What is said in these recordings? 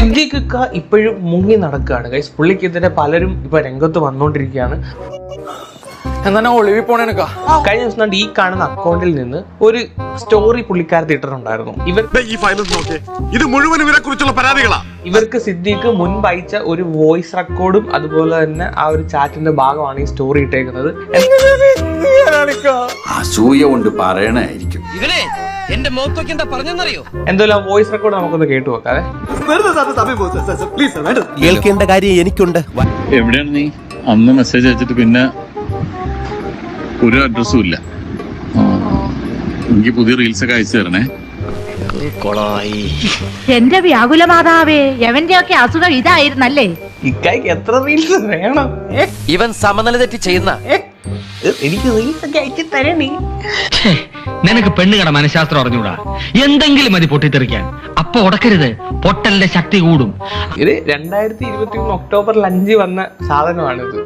സിദ്ദീഖ് ഇപ്പോഴും മുങ്ങി നടക്കുകയാണ് ഗൈസ്. പുള്ളിക്കെതിരെ പലരും ഇപ്പൊ രംഗത്ത് വന്നുകൊണ്ടിരിക്കുകയാണ്. കഴിഞ്ഞ ദിവസം ഈ കാണുന്ന അക്കൗണ്ടിൽ നിന്ന് ഒരു സ്റ്റോറി പുള്ളിക്കാരത്ത് ഇട്ടിട്ടുണ്ടായിരുന്നു. ഇവർക്ക് സിദ്ദീഖ് മുൻപ് അയച്ച ഒരു വോയിസ് റെക്കോർഡും അതുപോലെ തന്നെ ആ ഒരു ചാറ്റിന്റെ ഭാഗമാണ് ഈ സ്റ്റോറി ഇട്ടേക്കുന്നത്. അസൂയ കൊണ്ട് പറയണായിരിക്കും. എന്തായാലും വോയിസ് റെക്കോർഡ് നമുക്കൊന്ന് കേട്ടു നോക്കാതെ. കേൾക്കേണ്ട കാര്യം എനിക്കുണ്ട്. എവിടെയാണ് നീ? അന്ന് മെസ്സേജ് അയച്ചിട്ട് പിന്നെ ഒരു അഡ്രസ്സും ഇല്ല. എനിക്ക് പുതിയ റീൽസ് ഒക്കെ അയച്ചു തരണേ. എന്റെ വ്യാകുല മാതാവേ, എവന്റെയൊക്കെ അസുഖം ഇതായിരുന്നല്ലേ? ഇക്കായ്ക്ക് എത്ര റീൽസ് വേണം? ഇവൻ സമനില തെറ്റി ചെയ്യുന്ന എനിക്ക് റീൽസ് ഒക്കെ അയച്ചു തരണേ. നിനക്ക് പെണ്ണുകട മനഃശാസ്ത്രം അറിഞ്ഞൂടാ. എന്തെങ്കിലും മതി പൊട്ടിത്തെറിക്കാൻ. അപ്പൊ ഉടക്കരുത്, പൊട്ടലിന്റെ ശക്തി കൂടും. ഇത് 2021 ഒക്ടോബർ 5 വന്ന സാധനമാണിത്.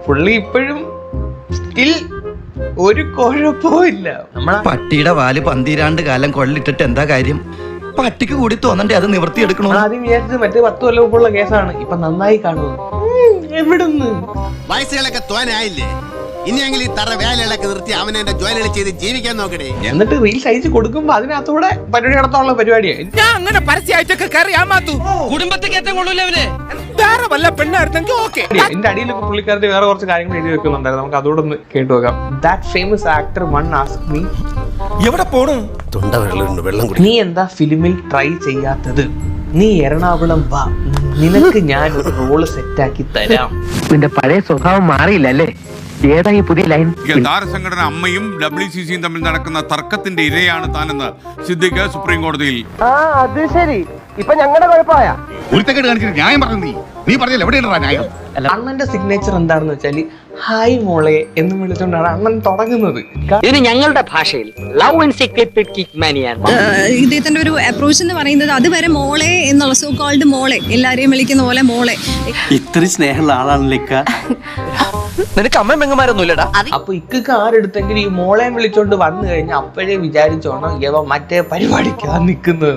പുള്ളി ഇപ്പോഴും സ്റ്റിൽ ഒരു കുഴപ്പവും ഇല്ല. പട്ടിയുടെ വാല് 12 കാലം കൊള്ളിട്ടിട്ട് എന്താ കാര്യം? പട്ടിക്ക് കൂടി തോന്നണ്ടേ അത് നിവർത്തിയെടുക്കണോ? ആദ്യം വിചാരിച്ചത് മറ്റേ 10 കൊല്ലം മുമ്പുള്ള കേസാണ്. ഇപ്പൊ നന്നായി കാണുന്നത്. എവിടുന്ന് വയസ്സുകളൊക്കെ തോനായില്ലേ? ഇനിയെങ്കിലും ഈ തറ വേലകളൊക്കെ നിർത്തി അവനെ ജോലികൾ ചെയ്ത് ജീവിക്കാൻ നോക്കണേ. എന്നിട്ട് റീൽസ് അയച്ചു കൊടുക്കുമ്പോ അതിനകത്തൂടെ പരിപാടി നടത്താനുള്ള പരിപാടിയായി. ഞാൻ അങ്ങനെ പരസ്യമായിട്ടൊക്കെ കുടുംബത്തേക്ക് ഏറ്റവും കൊള്ളൂല്ലേ? വേറെ വല്ല പെണ്ണായിരുന്നെങ്കിൽ ഓക്കെ. എന്റെ അടിയിലൊക്കെ പുള്ളിക്കാരത്തെ വേറെ കുറച്ച് കാര്യങ്ങൾ എഴുതി വെക്കുന്നുണ്ടായിരുന്നു. നമുക്ക് അതോടെ ഒന്ന് കേട്ടു നോക്കാം. That famous actor one ask me, എവിടെ പോണു? തൊണ്ട വെള്ളം നീ എന്താ ഫിലിമിൽ ട്രൈ ചെയ്യാത്തത്? നീ എറണാകുളം വാ, നിനക്ക് ഞാൻ ഒരു റോള് സെറ്റാക്കി തരാം. നിന്റെ പഴയ സ്വഭാവം മാറിയില്ലല്ലേ? ഏതാ ഈ പുതിയ ലൈൻ? താരസംഘടന അമ്മയും WCCയും തമ്മിൽ നടക്കുന്ന തർക്കത്തിന്റെ ഇരയാണ് താനെന്ന് സിദ്ദീഖ് സുപ്രീം കോടതിയിൽ. അത് ശരി, ഇപ്പൊ ഞങ്ങളുടെ കുഴപ്പമായ ഒരുത്തക്കേട് കാണിച്ചിട്ട് ന്യായം പറഞ്ഞു. നീ പറഞ്ഞില്ല എവിടെയാണ് ന്യായം? അണ്ണന്റെ സിഗ്നേച്ചർ എന്താണെന്ന് വെച്ചാല് ഹായ് മോളെ എന്ന് വിളിച്ചുകൊണ്ടാണ് അണ്ണൻ തുടങ്ങുന്നത്. ഇത് ഞങ്ങളുടെ ഭാഷയിൽ ലവ് എൻസൈക്ലോപീഡിക് മാനിയാണ്. ഇദ്ദേഹത്തിന്റെ ഒരു അപ്രോച്ച് എന്ന് പറയുന്നത് അതുവരെ മോളെ എന്നുള്ള സോ കോൾഡ് മോളെ, എല്ലാരെയും വിളിക്കുന്ന പോലെ മോളെ. ഇത്രയും സ്നേഹമുള്ള ആളാണല്ലേക്ക. നിനക്ക് അമ്മ പെങ്ങന്മാരൊന്നും ഇല്ലടാ. അപ്പൊ ഇക്കൊക്കെ ആരെടുത്തെങ്കിലും ഈ മോളെ വിളിച്ചോണ്ട് വന്നു കഴിഞ്ഞാൽ അപ്പോഴേ വിചാരിച്ചോണം ഇവ മറ്റേ പരിപാടിക്കാ നിക്കുന്നത്.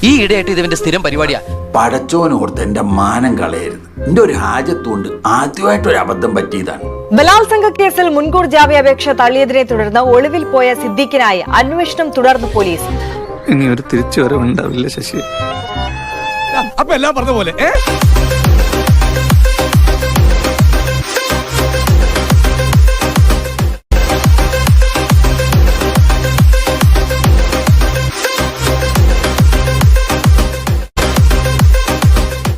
ഈ ഇടയായിട്ട് ഇതിന്റെ സ്ഥിരം പരിപാടിയാ. പടച്ചോനോർത്ത് എന്റെ മാനം കളയരുത്. എന്റെ ഒരു ഹാജത്തുകൊണ്ട് ആദ്യമായിട്ടൊരു അബദ്ധം പറ്റിയതാണ്. ബലാത്സംഗ കേസിൽ മുൻകൂർ ജാമ്യാപേക്ഷ തള്ളിയതിനെ തുടർന്ന് ഒളിവിൽ പോയ സിദ്ദീഖിനായി അന്വേഷണം തുടർന്ന് പോലീസ്. ഇനി ഒരു തിരിച്ചുവരവുണ്ടാവില്ല ശശി. അപ്പൊ എല്ലാം പറഞ്ഞ പോലെ